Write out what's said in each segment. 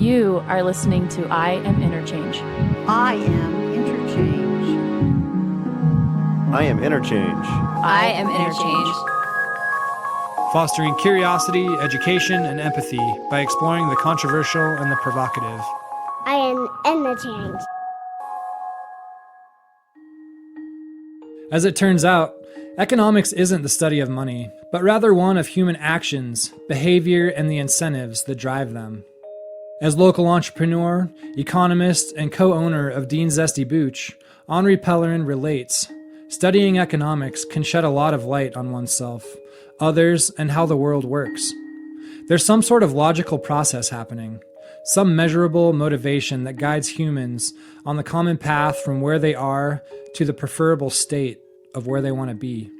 You are listening to I Am Interchange. I am Interchange. I am Interchange. I am Interchange. Fostering curiosity, education, and empathy by exploring the controversial and the provocative. I am Interchange. As it turns out, economics isn't the study of money, but rather one of human actions, behavior, and the incentives that drive them. As local entrepreneur, economist, and co-owner of Dean Zesty Booch, Henri Pellerin relates, studying economics can shed a lot of light on oneself, others, and how the world works. There's some sort of logical process happening, some measurable motivation that guides humans on the common path from where they are to the preferable state of where they want to be.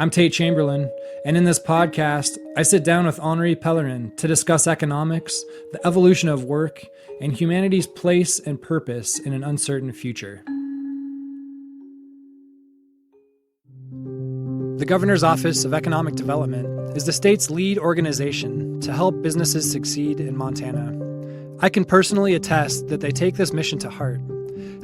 I'm Tate Chamberlin, and in this podcast, I sit down with Henri Pellerin to discuss economics, the evolution of work, and humanity's place and purpose in an uncertain future. The Governor's Office of Economic Development is the state's lead organization to help businesses succeed in Montana. I can personally attest that they take this mission to heart.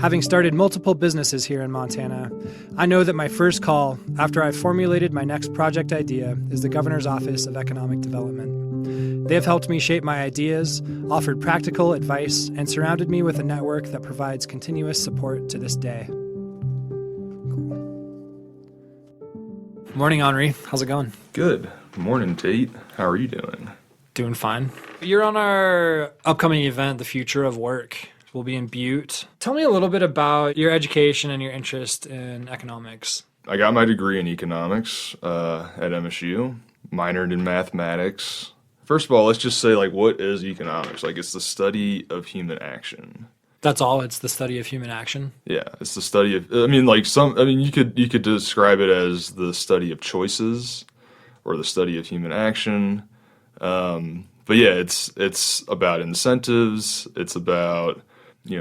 Having started multiple businesses here in Montana, I know that my first call after I've formulated my next project idea is the Governor's Office of Economic Development. They have helped me shape my ideas, offered practical advice, and surrounded me with a network that provides continuous support to this day. Morning, Henri. How's it going? Good. Morning, Tate. How are you doing? Doing fine. You're on our upcoming event, The Future of Work. We'll be in Butte. Tell me a little bit about your education and your interest in economics. I got my degree in economics at MSU, minored in mathematics. First of all, let's just say, what is economics? It's the study of human action. That's all? It's the study of human action? Yeah, it's the study of, you could describe it as the study of choices or the study of human action. But yeah, it's about incentives. It's about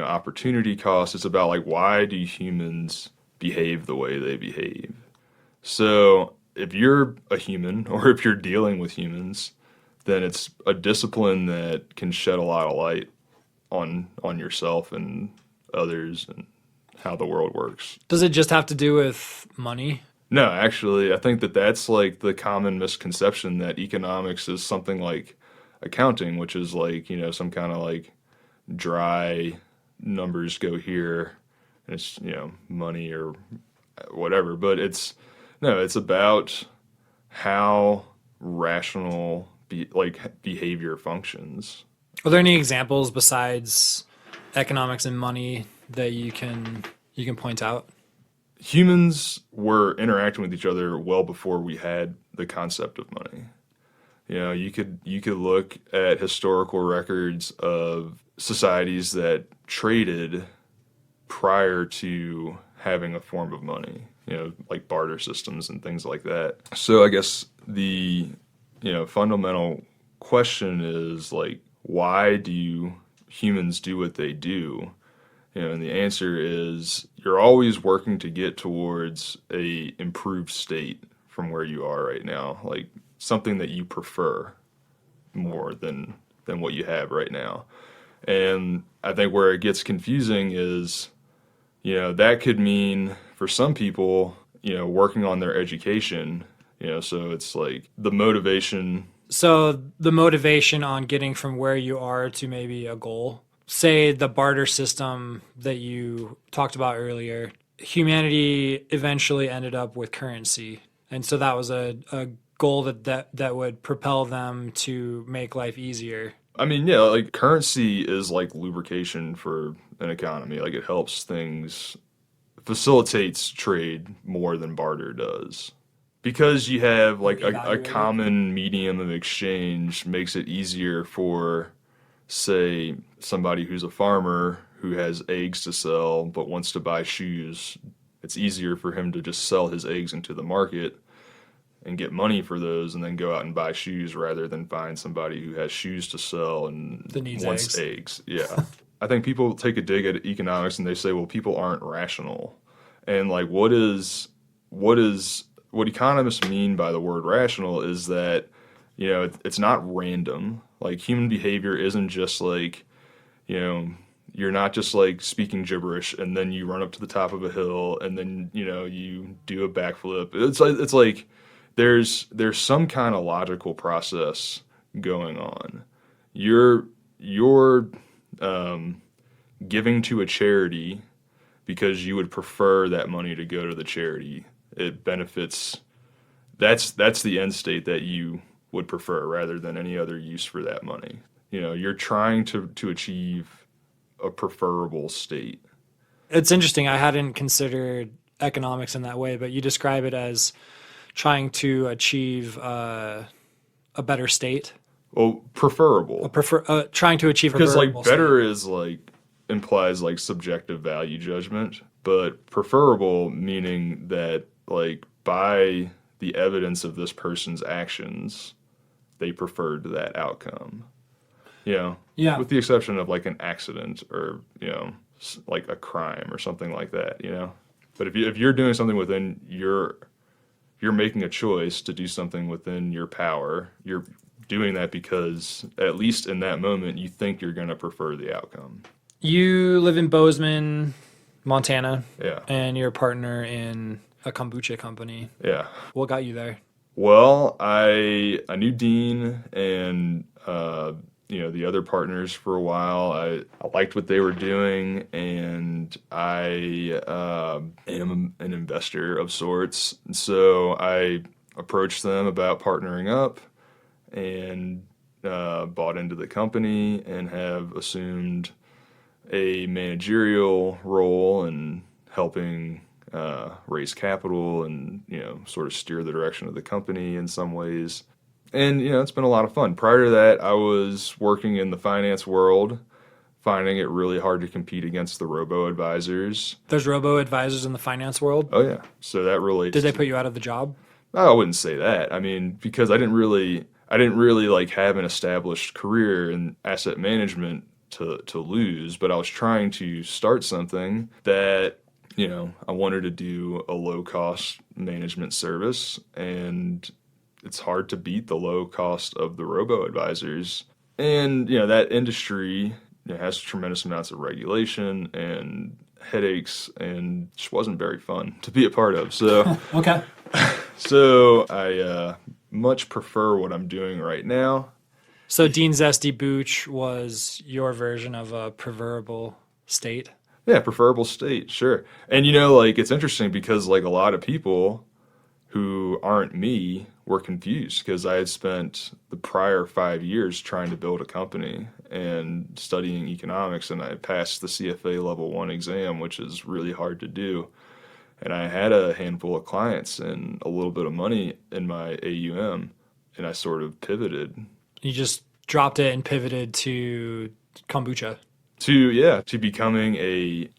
opportunity costs. It's about why do humans behave the way they behave? So if you're a human or if you're dealing with humans, then it's a discipline that can shed a lot of light on yourself and others and how the world works. Does it just have to do with money? No, actually, I think that's the common misconception that economics is something like accounting, which is some kind of dry numbers go here, and it's money or whatever. But it's about how rational behavior functions. Are there any examples besides economics and money that you can point out? Humans were interacting with each other well before we had the concept of money. You could look at historical records of societies that traded prior to having a form of money, like barter systems and things like that. So I guess the fundamental question is why do humans do what they do? And the answer is you're always working to get towards a improved state from where you are right now, something that you prefer more than what you have right now. And I think where it gets confusing is, that could mean for some people, working on their education, so it's the motivation. So the motivation on getting from where you are to maybe a goal, say the barter system that you talked about earlier, humanity eventually ended up with currency. And so that was a goal that would propel them to make life easier. Currency is lubrication for an economy. It helps things, facilitates trade more than barter does. Because you have a common medium of exchange makes it easier for, say, somebody who's a farmer who has eggs to sell but wants to buy shoes. It's easier for him to just sell his eggs into the market and get money for those and then go out and buy shoes rather than find somebody who has shoes to sell and wants eggs. Yeah. I think people take a dig at economics and they say, well, people aren't rational. And what economists mean by the word rational is that, it's not random. Human behavior isn't just you know, you're not just like speaking gibberish and then you run up to the top of a hill and then, you know, you do a backflip. It's like there's some kind of logical process going on. You're giving to a charity because you would prefer that money to go to the charity. It benefits. That's the end state that you would prefer rather than any other use for that money. You know, you're trying to achieve a preferable state. It's interesting. I hadn't considered economics in that way, but you describe it as trying to achieve a better state. Well, preferable. Trying to achieve a because like preferable better state. is like implies like subjective value judgment, but preferable meaning that like by the evidence of this person's actions, they preferred that outcome. You know, Yeah. with the exception of like an accident or, you know, like a crime or something like that, you know. But if you're doing something within you're making a choice to do something within your power, you're doing that because at least in that moment you think you're going to prefer the outcome. You live in Bozeman, Montana. Yeah. And you're a partner in a kombucha company. Yeah. What got you there? Well, I knew Dean and you know, the other partners for a while. I liked what they were doing, and I am an investor of sorts. So I approached them about partnering up and bought into the company and have assumed a managerial role in helping raise capital and, you know, sort of steer the direction of the company in some ways. And, you know, it's been a lot of fun. Prior to that, I was working in the finance world, finding it really hard to compete against the robo-advisors. There's robo-advisors in the finance world? Oh, yeah. So that relates. Did they put you out of the job? I wouldn't say that. I mean, because I didn't really like have an established career in asset management to lose, but I was trying to start something that, you know, I wanted to do a low-cost management service, and it's hard to beat the low cost of the robo-advisors. And, you know, that industry, you know, has tremendous amounts of regulation and headaches and just wasn't very fun to be a part of. So, Okay. So I much prefer what I'm doing right now. So Dean Zesty Booch was your version of a preferable state? Yeah, preferable state, sure. And, you know, like, it's interesting because, like, a lot of people who aren't me were confused because I had spent the prior 5 years trying to build a company and studying economics, and I passed the CFA level 1 exam, which is really hard to do. And I had a handful of clients and a little bit of money in my AUM, and I sort of pivoted. You just dropped it and pivoted to kombucha. To becoming a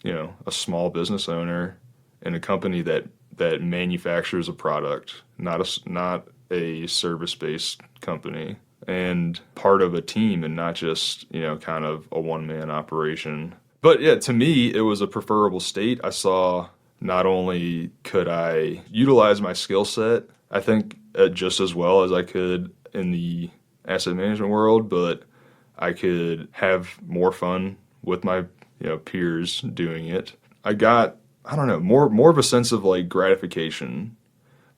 small business owner in a company that manufactures a product, not a service-based company, and part of a team and not just, you know, kind of a one-man operation. But yeah, to me, it was a preferable state. I saw not only could I utilize my skill set, I think just as well as I could in the asset management world, but I could have more fun with my, you know, peers doing it. I got, I don't know, more of a sense of like gratification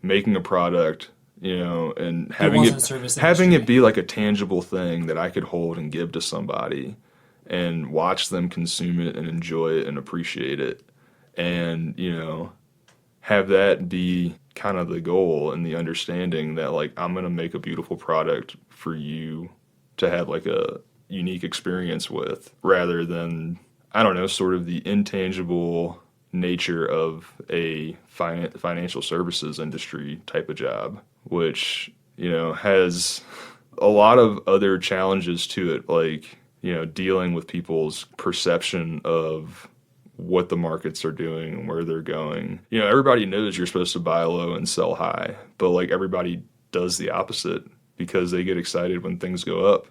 making a product, you know, and having it be like a tangible thing that I could hold and give to somebody and watch them consume it and enjoy it and appreciate it. And, you know, have that be kind of the goal and the understanding that, like, I'm going to make a beautiful product for you to have like a unique experience with, rather than, I don't know, sort of the intangible nature of a financial services industry type of job, which, you know, has a lot of other challenges to it, like, you know, dealing with people's perception of what the markets are doing and where they're going. You know, everybody knows you're supposed to buy low and sell high, but like everybody does the opposite because they get excited when things go up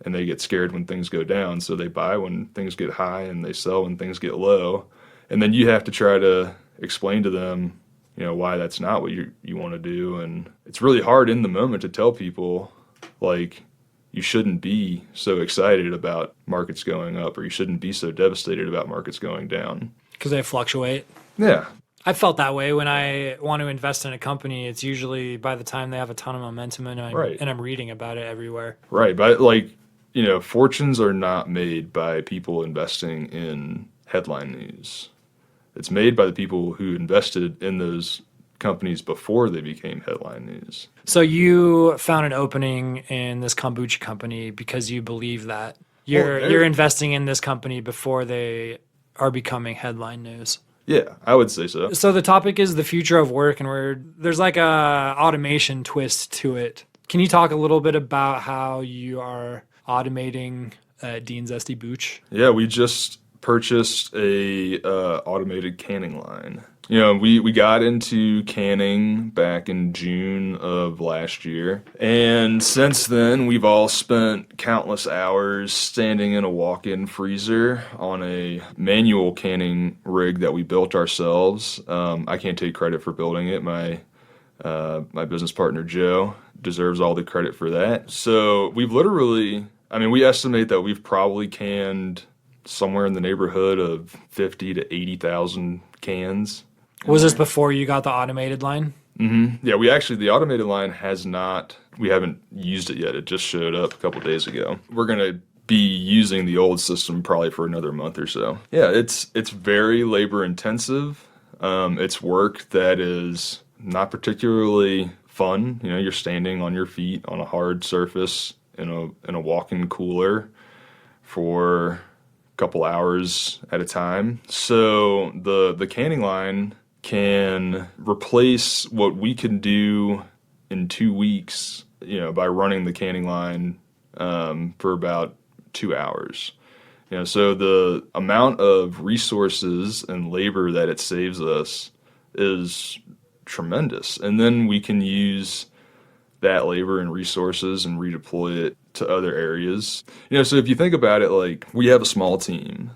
and they get scared when things go down. So they buy when things get high and they sell when things get low. And then you have to try to explain to them, you know, why that's not what you want to do. And it's really hard in the moment to tell people, like, you shouldn't be so excited about markets going up, or you shouldn't be so devastated about markets going down. Because they fluctuate. Yeah. I felt that way when I want to invest in a company. It's usually by the time they have a ton of momentum and I'm reading about it everywhere. Right. But fortunes are not made by people investing in headline news. It's made by the people who invested in those companies before they became headline news. So you found an opening in this kombucha company because you believe that you're investing in this company before they are becoming headline news. Yeah, I would say so. So the topic is the future of work, and there's like a automation twist to it. Can you talk a little bit about how you are automating Dean Zesty Booch? Yeah, we just purchased a automated canning line. We got into canning back in June of last year, and since then we've all spent countless hours standing in a walk-in freezer on a manual canning rig that we built ourselves. I can't take credit for building it. My business partner Joe deserves all the credit for that. So we estimate that we've probably canned somewhere in the neighborhood of 50 to 80,000 cans. Was this before you got the automated line? Mm-hmm. Yeah, the automated line we haven't used it yet. It just showed up a couple days ago. We're going to be using the old system probably for another month or so. Yeah, it's very labor intensive. It's work that is not particularly fun. You're standing on your feet on a hard surface in a walk-in cooler for a couple hours at a time. So the canning line can replace what we can do in 2 weeks, by running the canning line for about 2 hours. So the amount of resources and labor that it saves us is tremendous. And then we can use that labor and resources and redeploy it to other areas. So if you think about it, like, we have a small team,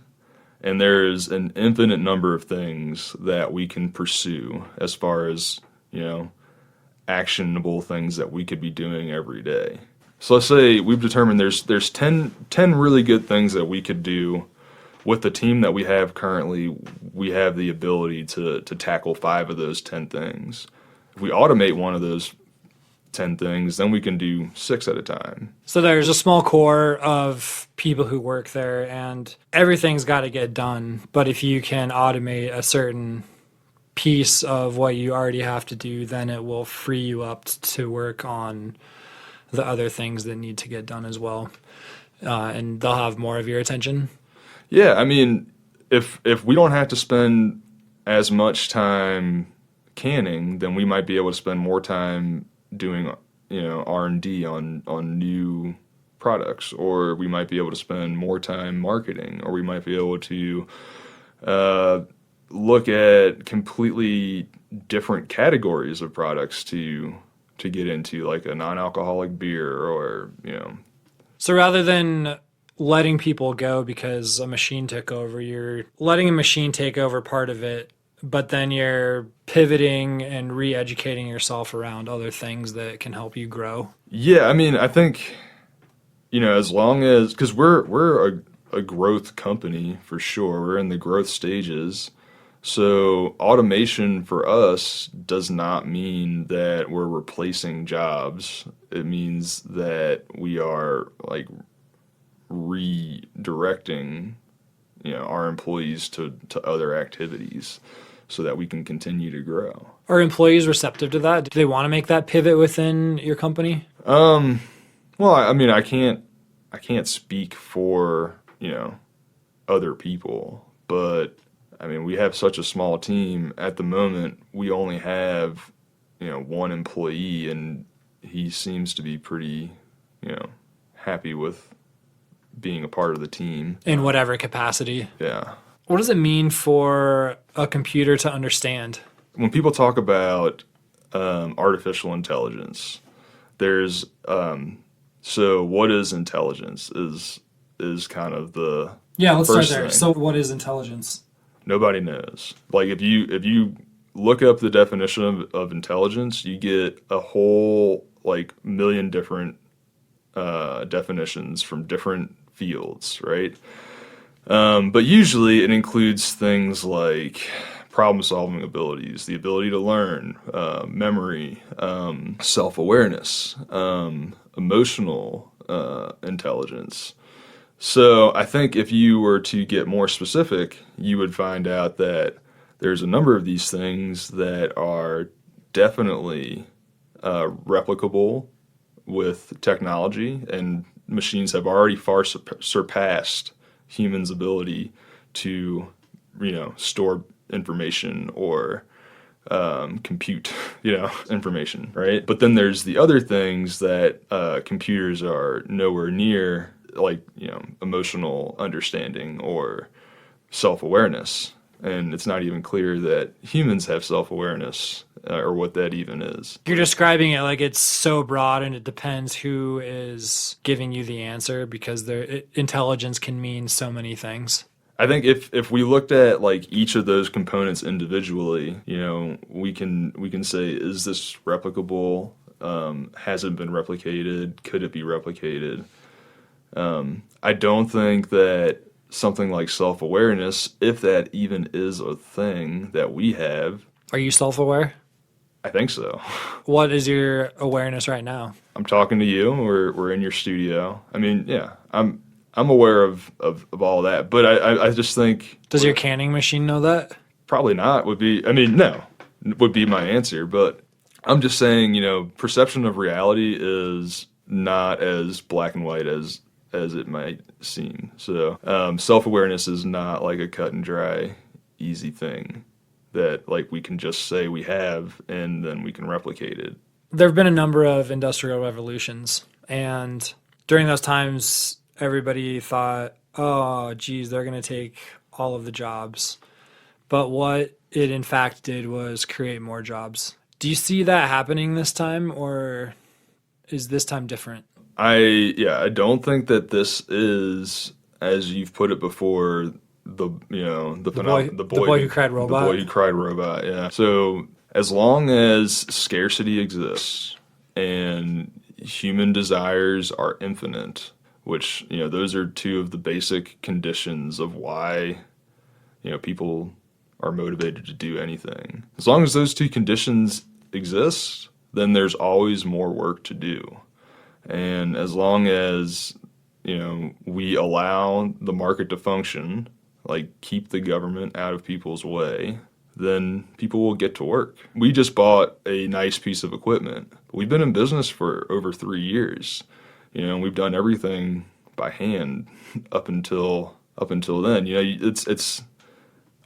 and there's an infinite number of things that we can pursue as far as, actionable things that we could be doing every day. So let's say we've determined there's 10 really good things that we could do. With the team that we have currently, we have the ability to tackle 5 of those 10 things. If we automate one of those 10 things, then we can do 6 at a time. So there's a small core of people who work there, and everything's got to get done. But if you can automate a certain piece of what you already have to do, then it will free you up to work on the other things that need to get done as well. And they'll have more of your attention. Yeah, if we don't have to spend as much time canning, then we might be able to spend more time doing R&D on new products, or we might be able to spend more time marketing, or we might be able to look at completely different categories of products to get into, like a non-alcoholic beer, or So rather than letting people go because a machine took over, you're letting a machine take over part of it, but then you're pivoting and re-educating yourself around other things that can help you grow. Yeah, I think, as long as, because we're a growth company for sure. We're in the growth stages. So automation for us does not mean that we're replacing jobs. It means that we are, like, redirecting our employees to other activities so that we can continue to grow. Are employees receptive to that? Do they want to make that pivot within your company? Well, I can't speak for other people, but we have such a small team. At the moment, we only have one employee, and he seems to be pretty happy with being a part of the team. In whatever capacity. Yeah. What does it mean for a computer to understand? When people talk about artificial intelligence, there's so what is intelligence is kind of the let's start first there. thing. So what is intelligence? Nobody knows. Like, if you look up the definition of intelligence, you get a whole, like, million different definitions from different fields, right? But usually it includes things like problem-solving abilities, the ability to learn, memory, self-awareness, emotional intelligence. So I think if you were to get more specific, you would find out that there's a number of these things that are definitely replicable with technology, and machines have already far surpassed humans' ability to, store information or compute, information, right? But then there's the other things that computers are nowhere near, like, emotional understanding or self-awareness. And it's not even clear that humans have self-awareness or what that even is. You're describing it like it's so broad and it depends who is giving you the answer, because intelligence can mean so many things. I think if we looked at like each of those components individually, we can say, is this replicable? Has it been replicated? Could it be replicated? I don't think that something like self-awareness, if that even is a thing that we have. Are you self-aware? I think so. What is your awareness right now? I'm talking to you. We're in your studio. I mean, yeah, I'm aware of all that, but I just think. Does your canning machine know that? Probably not. No, would be my answer. But I'm just saying, perception of reality is not as black and white as it might seem. So self-awareness is not like a cut and dry, easy thing that like we can just say we have and then we can replicate it. There have been a number of industrial revolutions, and during those times, everybody thought, oh, geez, they're going to take all of the jobs. But what it in fact did was create more jobs. Do you see that happening this time, or is this time different? I don't think that this is, as you've put it before, the boy who cried robot. The boy who cried robot. Yeah. So as long as scarcity exists and human desires are infinite, which those are two of the basic conditions of why people are motivated to do anything. As long as those two conditions exist, then there's always more work to do. And as long as, we allow the market to function, like keep the government out of people's way, then people will get to work. We just bought a nice piece of equipment. We've been in business for over 3 years. We've done everything by hand up until then. It's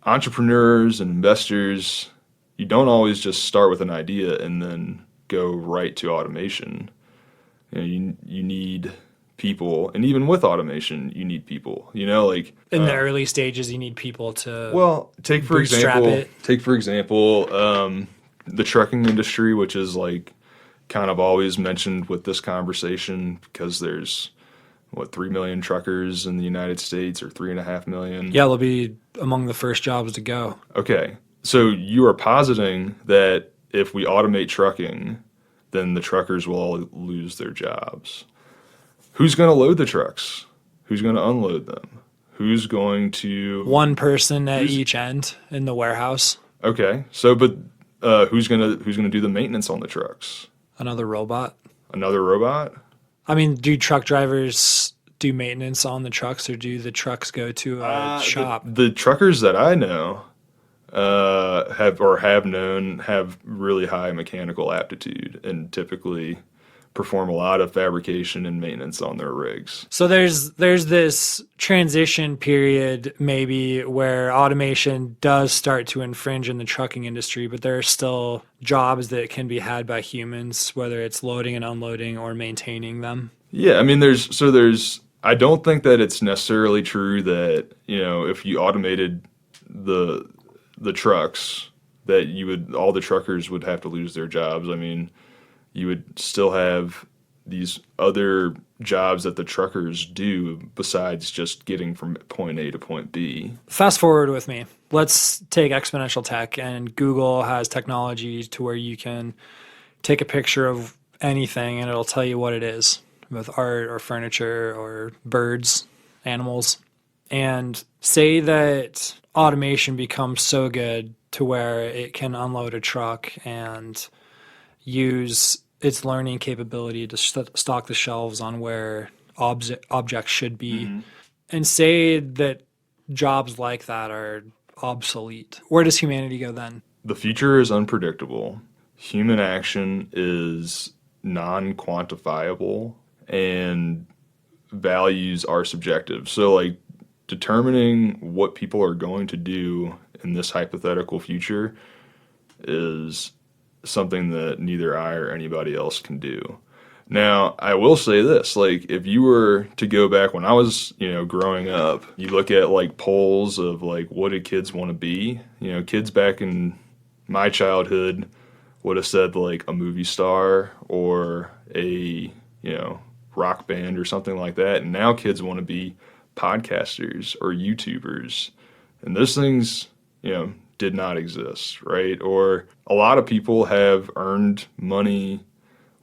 entrepreneurs and investors. You don't always just start with an idea and then go right to automation. You need people, and even with automation, you need people. In the early stages, you need people to. Well, take for example, the trucking industry, which is like kind of always mentioned with this conversation because there's 3 million truckers in the United States, or 3.5 million. Yeah, they'll be among the first jobs to go. Okay, so you are positing that if we automate trucking, then the truckers will all lose their jobs. Who's going to load the trucks? Who's going to unload them? Who's going to... One person at each end in the warehouse. Okay, so but who's going to do the maintenance on the trucks? Another robot. Another robot? I mean, do truck drivers do maintenance on the trucks, or do the trucks go to a shop? The truckers that I know have really high mechanical aptitude and typically perform a lot of fabrication and maintenance on their rigs. So there's this transition period maybe where automation does start to infringe in the trucking industry, but there are still jobs that can be had by humans, whether it's loading and unloading or maintaining them. Yeah, I mean I don't think that it's necessarily true that, if you automated the trucks, that all the truckers would have to lose their jobs. I mean, you would still have these other jobs that the truckers do besides just getting from point A to point B. Fast forward with me. Let's take exponential tech, and Google has technology to where you can take a picture of anything and it'll tell you what it is. with art or furniture or birds, animals. And say that automation becomes so good to where it can unload a truck and use its learning capability to stock the shelves on where objects should be. And say that jobs like that are obsolete. Where does humanity go then? The future is unpredictable. Human action is non-quantifiable, and values are subjective. So, like, determining what people are going to do in this hypothetical future is something that neither I or anybody else can do. Now, I will say this, like, if you were to go back when I was, growing up, you look at, like, polls of, like, what do kids want to be? Kids back in my childhood would have said, like, a movie star or a, rock band or something like that. And now kids want to be podcasters or YouTubers. And those things, did not exist, right? Or a lot of people have earned money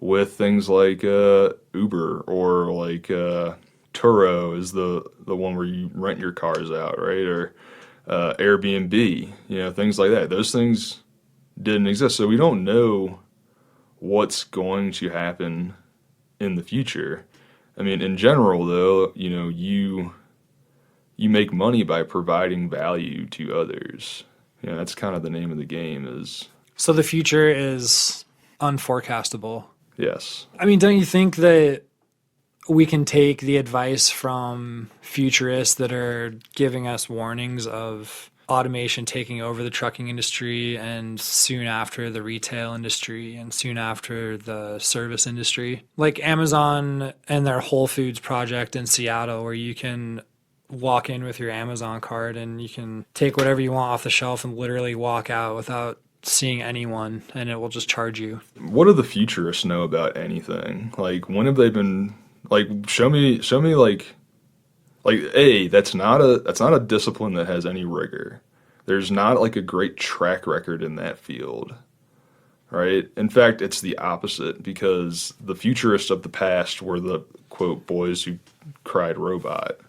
with things like Uber or like Turo is the one where you rent your cars out, right? Or Airbnb, things like that. Those things didn't exist. So we don't know what's going to happen in the future. I mean, in general, though, you make money by providing value to others. That's kind of the name of the game is. So the future is unforecastable. Yes. I mean, don't you think that we can take the advice from futurists that are giving us warnings of automation taking over the trucking industry and soon after the retail industry and soon after the service industry? Like Amazon and their Whole Foods project in Seattle, where you can walk in with your Amazon card and you can take whatever you want off the shelf and literally walk out without seeing anyone, and it will just charge you. What do the futurists know about anything? Like, when have they been, like, show me like that's not a discipline that has any rigor. There's not like a great track record in that field, right? In fact, it's the opposite, because the futurists of the past were the, quote, boys who cried robot.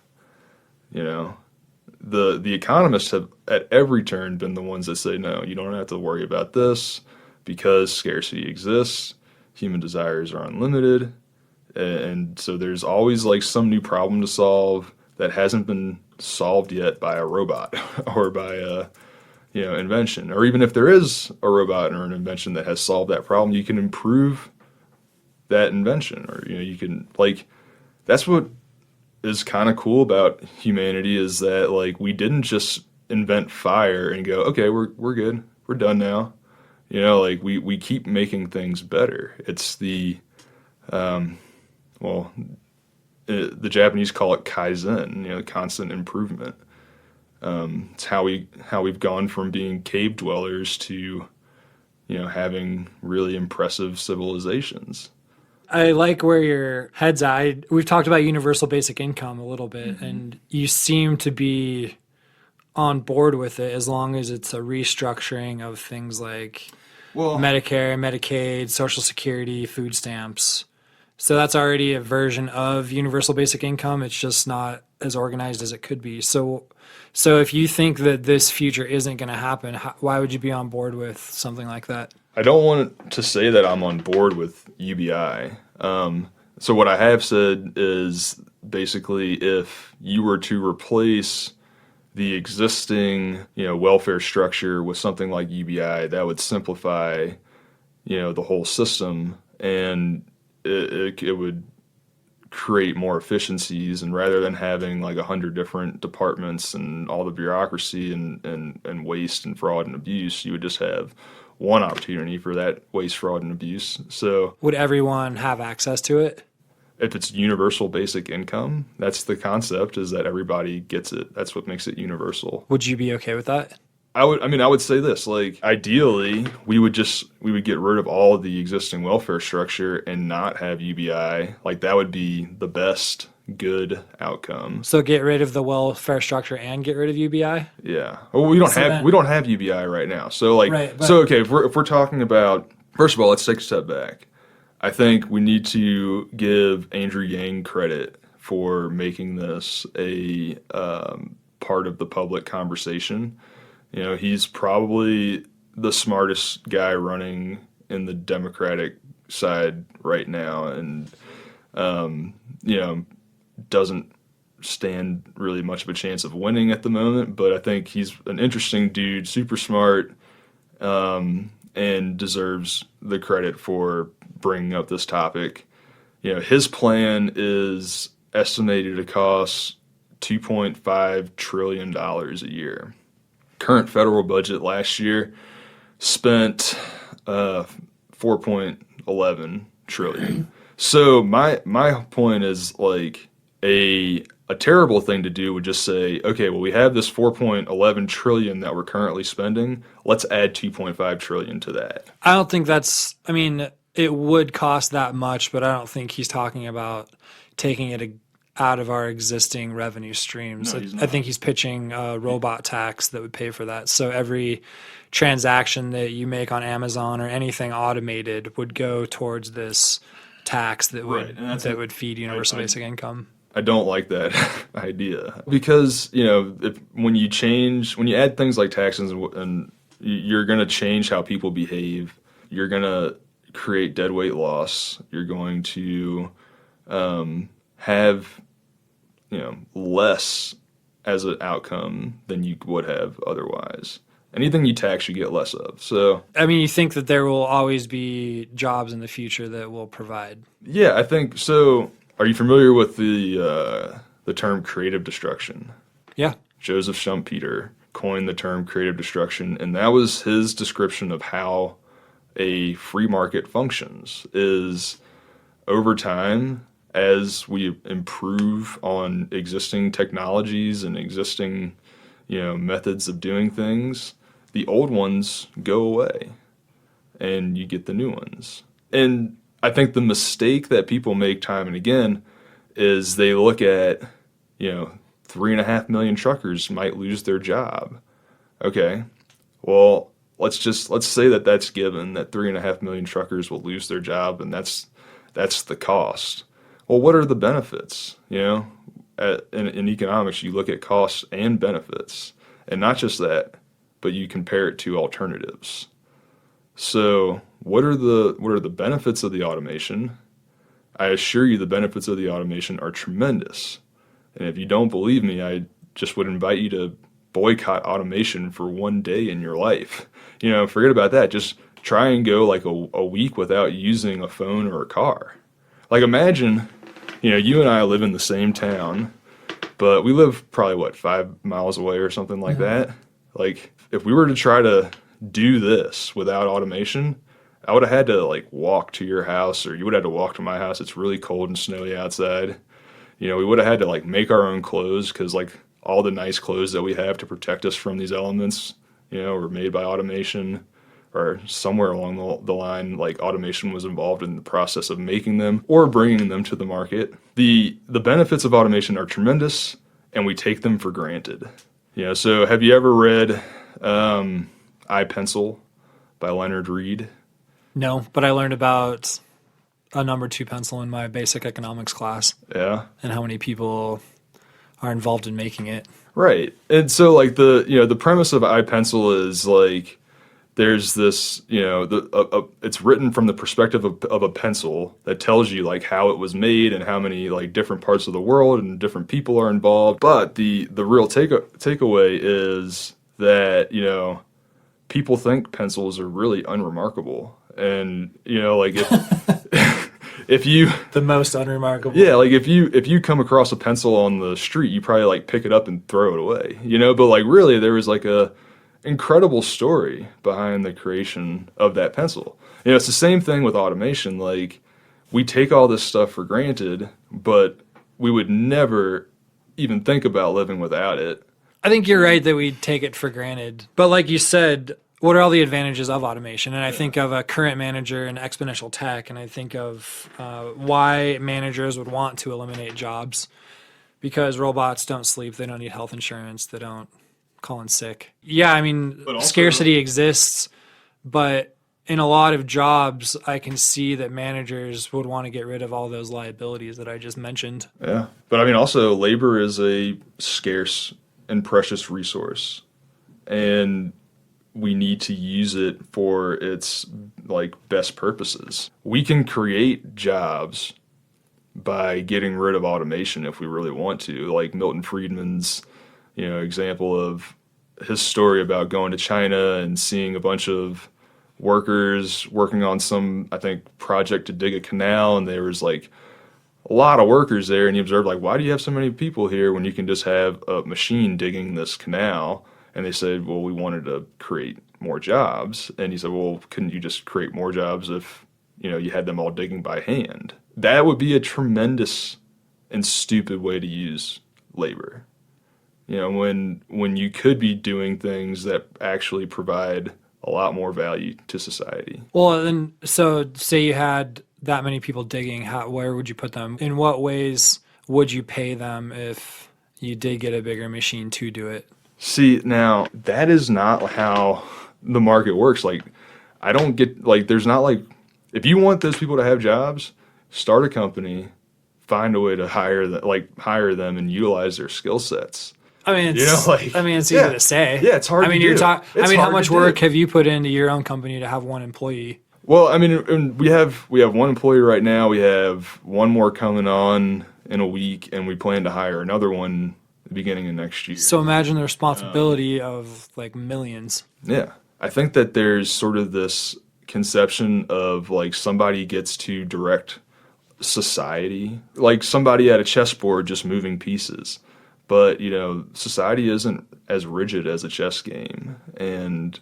The economists have at every turn been the ones that say, no, you don't have to worry about this because scarcity exists, human desires are unlimited, and so there's always like some new problem to solve that hasn't been solved yet by a robot or by a invention. Or even if there is a robot or an invention that has solved that problem, you can improve that invention, or you can, like, that's what is kind of cool about humanity, is that, like, we didn't just invent fire and go, okay, we're good, we're done now. Like, we keep making things better. It's the the Japanese call it kaizen, constant improvement. It's how we've gone from being cave dwellers to having really impressive civilizations. I like where your head's at. We've talked about universal basic income a little bit, and you seem to be on board with it as long as it's a restructuring of things like Medicare, Medicaid, Social Security, food stamps. So that's already a version of universal basic income. It's just not as organized as it could be. So if you think that this future isn't going to happen, why would you be on board with something like that? I don't want to say that I'm on board with UBI. So what I have said is basically, if you were to replace the existing, welfare structure with something like UBI, that would simplify, the whole system, and it would create more efficiencies. And rather than having like 100 different departments and all the bureaucracy and waste and fraud and abuse, you would just have one opportunity for that waste, fraud, and abuse. So would everyone have access to it? If it's universal basic income, that's the concept, is that everybody gets it. That's what makes it universal. Would you be okay with that? I would say this, like, ideally we would get rid of all of the existing welfare structure and not have UBI. Like, that would be the best good outcome. So get rid of the welfare structure and get rid of UBI? Yeah. Well, we don't have UBI right now. So, like, okay, if we're talking about, first of all, let's take a step back. I think we need to give Andrew Yang credit for making this a part of the public conversation. You know, he's probably the smartest guy running in the Democratic side right now, and you know, doesn't stand really much of a chance of winning at the moment. But I think he's an interesting dude, super smart, and deserves the credit for bringing up this topic. You know, his plan is estimated to cost $2.5 trillion a year. Current federal budget last year spent 4.11 trillion. So my point is, like, a terrible thing to do would just say, okay, well, we have this 4.11 trillion that we're currently spending. Let's add 2.5 trillion to that. I don't think that's, I mean, it would cost that much, but I don't think he's talking about taking it out of our existing revenue streams. No, he's I not. think he's pitching a robot tax that would pay for that. So every transaction that you make on Amazon or anything automated would go towards this tax that would feed universal basic income. I don't like that idea, because, you know, when you add things like taxes, and you're going to change how people behave, you're going to create deadweight loss, you're going to have, you know, less as an outcome than you would have otherwise. Anything you tax, you get less of. So, I mean, you think that there will always be jobs in the future that will provide? yeah, I think so. Are you familiar with the term creative destruction? Yeah. Joseph Schumpeter coined the term creative destruction, and that was his description of how a free market functions. Is over time, as we improve on existing technologies and existing, you know, methods of doing things, the old ones go away and you get the new ones. And I think the mistake that people make time and again is they look at, you know, 3.5 million truckers might lose their job. Okay, well, let's say that that's given, that 3.5 million truckers will lose their job, and that's the cost. Well, what are the benefits? You know, in economics, you look at costs and benefits, and not just that, but you compare it to alternatives. So what are the benefits of the automation? I assure you the benefits of the automation are tremendous. And if you don't believe me, I just would invite you to boycott automation for one day in your life. You know, forget about that. Just try and go like a week without using a phone or a car. Like, imagine, you know, you and I live in the same town, but we live probably, 5 miles away or something like that. Like, if we were to try to do this without automation, I would have had to, like, walk to your house, or you would have to walk to my house. It's really cold and snowy outside. You know, we would have had to, like, make our own clothes, because, like, all the nice clothes that we have to protect us from these elements, you know, were made by automation, or somewhere along the line, like, automation was involved in the process of making them or bringing them to the market. The benefits of automation are tremendous, and we take them for granted. You know, so have you ever read I, Pencil by Leonard Reed? No, but I learned about a number 2 pencil in my basic economics class. Yeah. And how many people are involved in making it. Right. And so, like, the premise of I, Pencil is, like, there's this, you know, it's written from the perspective of a pencil that tells you, like, how it was made and how many, like, different parts of the world and different people are involved. But the real takeaway is that, you know, people think pencils are really unremarkable. And, you know, like, if you The most unremarkable. yeah, like, if you come across a pencil on the street, you probably, like, pick it up and throw it away, you know. But, like, really, there was, like, a incredible story behind the creation of that pencil. You know, it's the same thing with automation. Like, we take all this stuff for granted, but we would never even think about living without it. I think you're right that we take it for granted. But like you said, what are all the advantages of automation? And I think of a current manager in exponential tech, and I think of why managers would want to eliminate jobs, because robots don't sleep, they don't need health insurance, they don't call in sick. Yeah, I mean, But also, scarcity exists, but in a lot of jobs, I can see that managers would want to get rid of all those liabilities that I just mentioned. Yeah. But I mean, also, labor is a scarce and precious resource. And we need to use it for its like best purposes. We can create jobs by getting rid of automation if we really want to. Like Milton Friedman's, example of his story about going to China and seeing a bunch of workers working on some, I think, project to dig a canal, and there was like a lot of workers there, and he observed like, why do you have so many people here when you can just have a machine digging this canal? And they said, well, we wanted to create more jobs. And he said, well, couldn't you just create more jobs if, you had them all digging by hand? That would be a tremendous and stupid way to use labor. When you could be doing things that actually provide a lot more value to society. Well, then, so say you had that many people digging, where would you put them? In what ways would you pay them if you did get a bigger machine to do it? See, now, that is not how the market works. Like, I don't get, like, there's not like, if you want those people to have jobs, start a company, find a way to hire them and utilize their skill sets. I mean, it's easy to say. Yeah, it's hard to do. How much work have you put into your own company to have one employee? Well, I mean, we have one employee right now. We have one more coming on in a week, and we plan to hire another one at the beginning of next year. So imagine the responsibility of like millions. Yeah. I think that there's sort of this conception of like somebody gets to direct society, like somebody at a chessboard just moving pieces. But, society isn't as rigid as a chess game, and,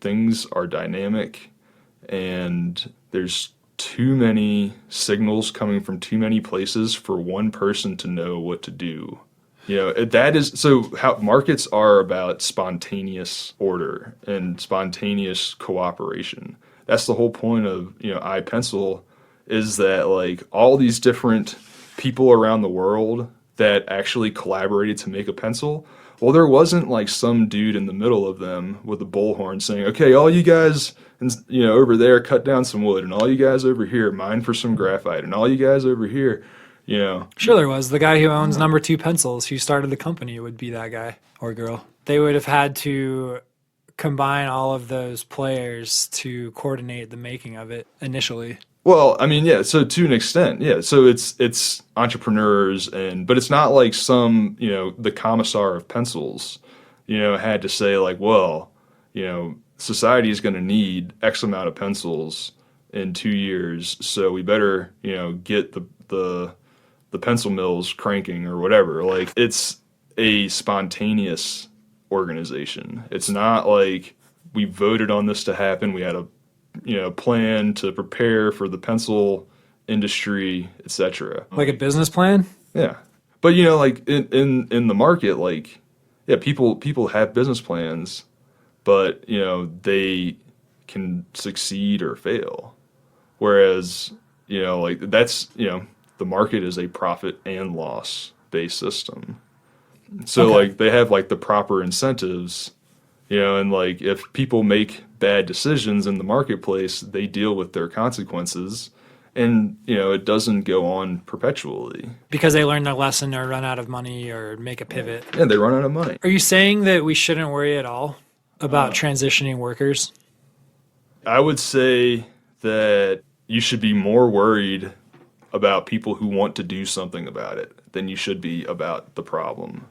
things are dynamic, and there's too many signals coming from too many places for one person to know what to do. How markets are about spontaneous order and spontaneous cooperation. That's the whole point of, iPencil, is that like all these different people around the world that actually collaborated to make a pencil. Well, there wasn't like some dude in the middle of them with a bullhorn saying, okay, all you guys, over there cut down some wood, and all you guys over here mine for some graphite, and all you guys over here, Sure there was. The guy who owns number 2 pencils, who started the company, would be that guy or girl. They would have had to combine all of those players to coordinate the making of it initially. Well, I mean, yeah, so to an extent, yeah. So it's entrepreneurs, but it's not like some, the commissar of pencils, had to say like, well, society is going to need X amount of pencils in 2 years, so we better, get the pencil mills cranking or whatever. Like, it's a spontaneous organization. It's not like we voted on this to happen. We had a plan to prepare for the pencil industry, etc. Like a business plan? Yeah. But like in the market, like, yeah, people have business plans, but they can succeed or fail. Whereas, like that's, the market is a profit and loss based system. So like they have like the proper incentives, and like if people make bad decisions in the marketplace, they deal with their consequences, and it doesn't go on perpetually. Because they learn their lesson or run out of money or make a pivot. Yeah, they run out of money. Are you saying that we shouldn't worry at all about transitioning workers? I would say that you should be more worried about people who want to do something about it than you should be about the problem.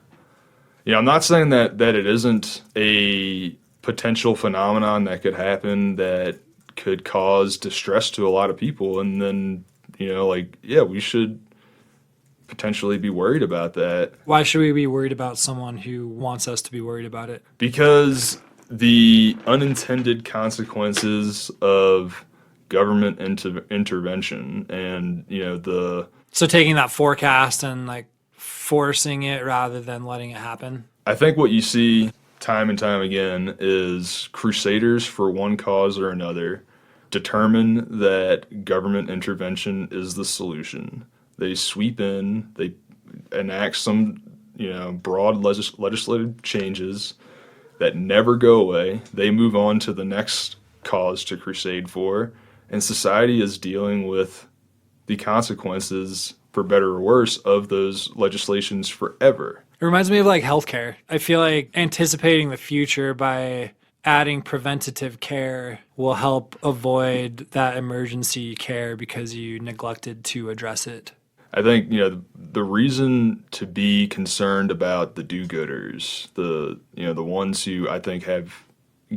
I'm not saying that it isn't a potential phenomenon that could happen that could cause distress to a lot of people, and then, we should potentially be worried about that. Why should we be worried about someone who wants us to be worried about it? Because the unintended consequences of government intervention and, So taking that forecast and like forcing it rather than letting it happen? I think what you see time and time again is crusaders for one cause or another determine that government intervention is the solution. They sweep in, they enact some, broad legislative changes that never go away. They move on to the next cause to crusade for. And society is dealing with the consequences, for better or worse, of those legislations forever. It reminds me of like healthcare. I feel like anticipating the future by adding preventative care will help avoid that emergency care because you neglected to address it. I think, the reason to be concerned about the do-gooders, the ones who I think have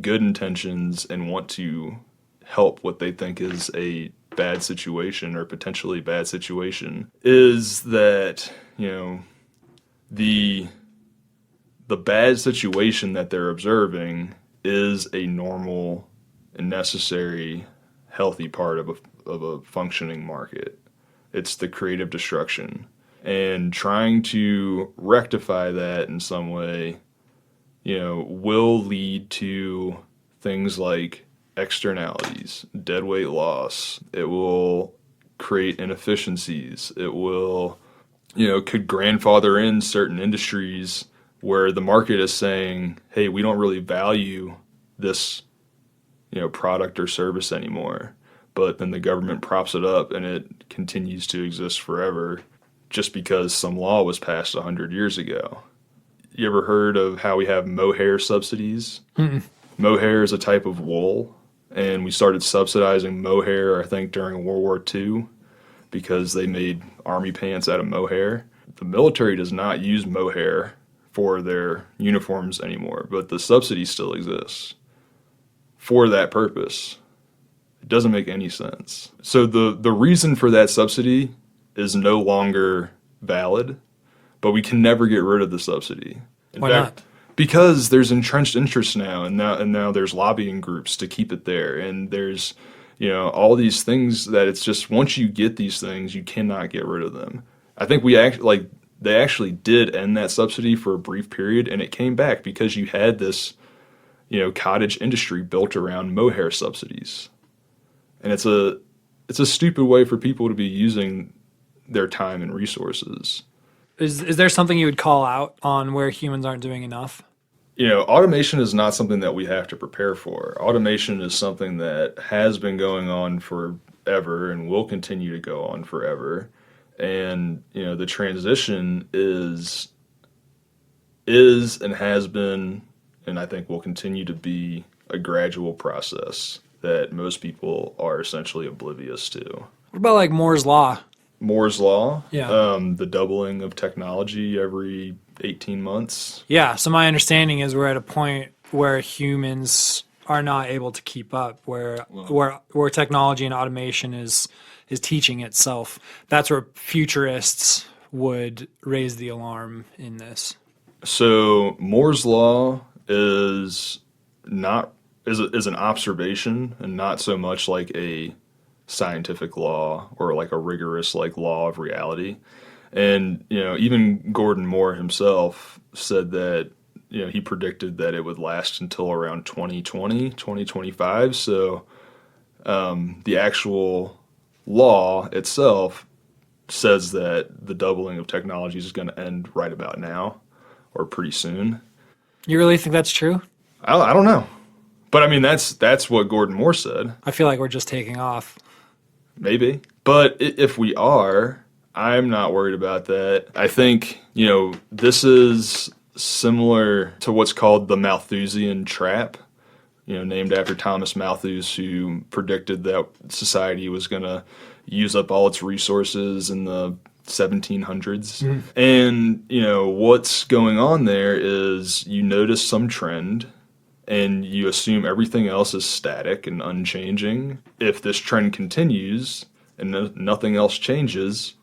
good intentions and want to help what they think is a bad situation or potentially bad situation, is that, the bad situation that they're observing is a normal and necessary, healthy part of a functioning market. It's the creative destruction. And trying to rectify that in some way, will lead to things like externalities, deadweight loss. It will create inefficiencies. It will, could grandfather in certain industries where the market is saying, hey, we don't really value this, product or service anymore. But then the government props it up and it continues to exist forever just because some law was passed 100 years ago. You ever heard of how we have mohair subsidies? Mm-mm. Mohair is a type of wool, and we started subsidizing mohair, I think, during World War II because they made army pants out of mohair. The military does not use mohair for their uniforms anymore, but the subsidy still exists for that purpose. It doesn't make any sense. So the reason for that subsidy is no longer valid, but we can never get rid of the subsidy. Why not? Because there's entrenched interest now, and now there's lobbying groups to keep it there, and there's all these things that it's just once you get these things, you cannot get rid of them. I think they actually did end that subsidy for a brief period, and it came back because you had this cottage industry built around mohair subsidies. And it's a stupid way for people to be using their time and resources. Is there something you would call out on where humans aren't doing enough? Automation is not something that we have to prepare for. Automation is something that has been going on forever and will continue to go on forever. And, the transition is and has been, and I think will continue to be, a gradual process that most people are essentially oblivious to. What about like Moore's Law? Moore's Law? Yeah. The doubling of technology every 18 months. Yeah, so my understanding is we're at a point where humans are not able to keep up, where technology and automation is teaching itself. That's where futurists would raise the alarm in this. So Moore's Law is an observation and not so much like a scientific law or like a rigorous like law of reality. And even Gordon Moore himself said that he predicted that it would last until around 2020, 2025. So the actual law itself says that the doubling of technology is going to end right about now or pretty soon. You really think that's true? I don't know. But I mean, that's what Gordon Moore said. I feel like we're just taking off. Maybe. But if we are, I'm not worried about that. I think, this is similar to what's called the Malthusian trap, named after Thomas Malthus, who predicted that society was going to use up all its resources in the 1700s. Mm. And, what's going on there is you notice some trend and you assume everything else is static and unchanging. If this trend continues and nothing else changes,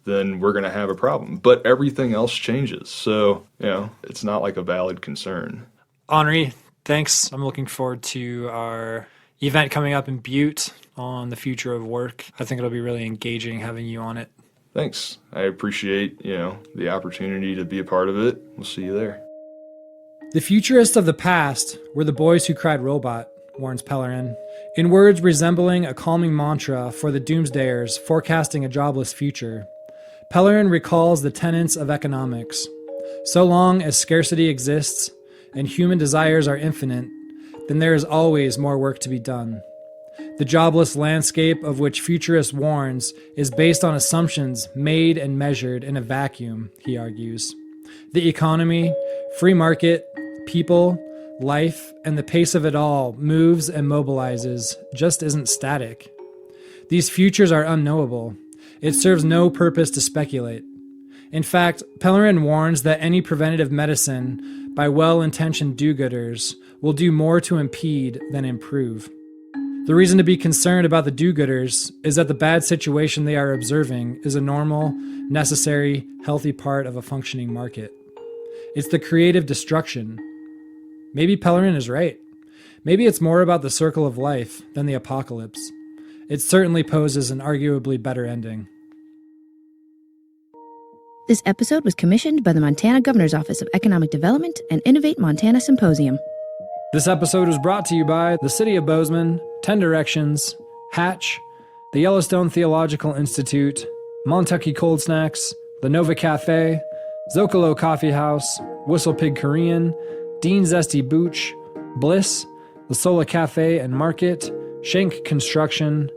then we're going to have a problem. But everything else changes. So, it's not like a valid concern. Henri, thanks. I'm looking forward to our event coming up in Butte on the future of work. I think it'll be really engaging having you on it. Thanks. I appreciate, the opportunity to be a part of it. We'll see you there. The futurists of the past were the boys who cried robot, warns Pellerin, in words resembling a calming mantra for the doomsdayers forecasting a jobless future. Pellerin recalls the tenets of economics. So long as scarcity exists and human desires are infinite, then there is always more work to be done. The jobless landscape of which Futurist warns is based on assumptions made and measured in a vacuum, he argues. The economy, free market, people, life, and the pace of it all moves and mobilizes, just isn't static. These futures are unknowable. It serves no purpose to speculate. In fact, Pellerin warns that any preventative medicine by well-intentioned do-gooders will do more to impede than improve. The reason to be concerned about the do-gooders is that the bad situation they are observing is a normal, necessary, healthy part of a functioning market. It's the creative destruction. Maybe Pellerin is right. Maybe it's more about the circle of life than the apocalypse. It certainly poses an arguably better ending. This episode was commissioned by the Montana Governor's Office of Economic Development and Innovate Montana Symposium. This episode was brought to you by the City of Bozeman, 10 Directions, Hatch, the Yellowstone Theological Institute, Montucky Cold Snacks, the Nova Cafe, Zocalo Coffee House, Whistle Pig Korean, Dean Zesty Booch, Bliss, the Sola Cafe and Market, Shank Construction,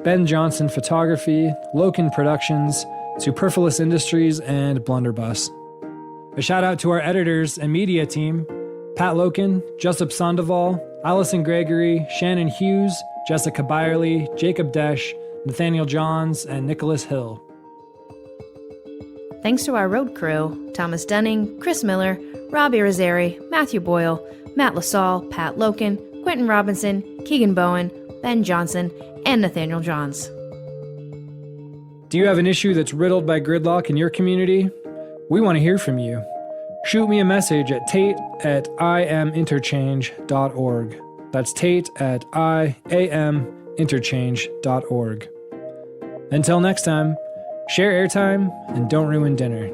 Ben Johnson Photography, Loken Productions, Superfluous Industries, and Blunderbuss. A shout out to our editors and media team, Pat Loken, Jessup Sandoval, Allison Gregory, Shannon Hughes, Jessica Byerly, Jacob Desch, Nathaniel Johns, and Nicholas Hill. Thanks to our road crew, Thomas Dunning, Chris Miller, Robbie Rosari, Matthew Boyle, Matt LaSalle, Pat Loken, Quentin Robinson, Keegan Bowen, Ben Johnson, and Nathaniel Johns. Do you have an issue that's riddled by gridlock in your community? We want to hear from you. Shoot me a message at tate@iaminterchange.org. That's tate@iaminterchange.org. Until next time, share airtime and don't ruin dinner.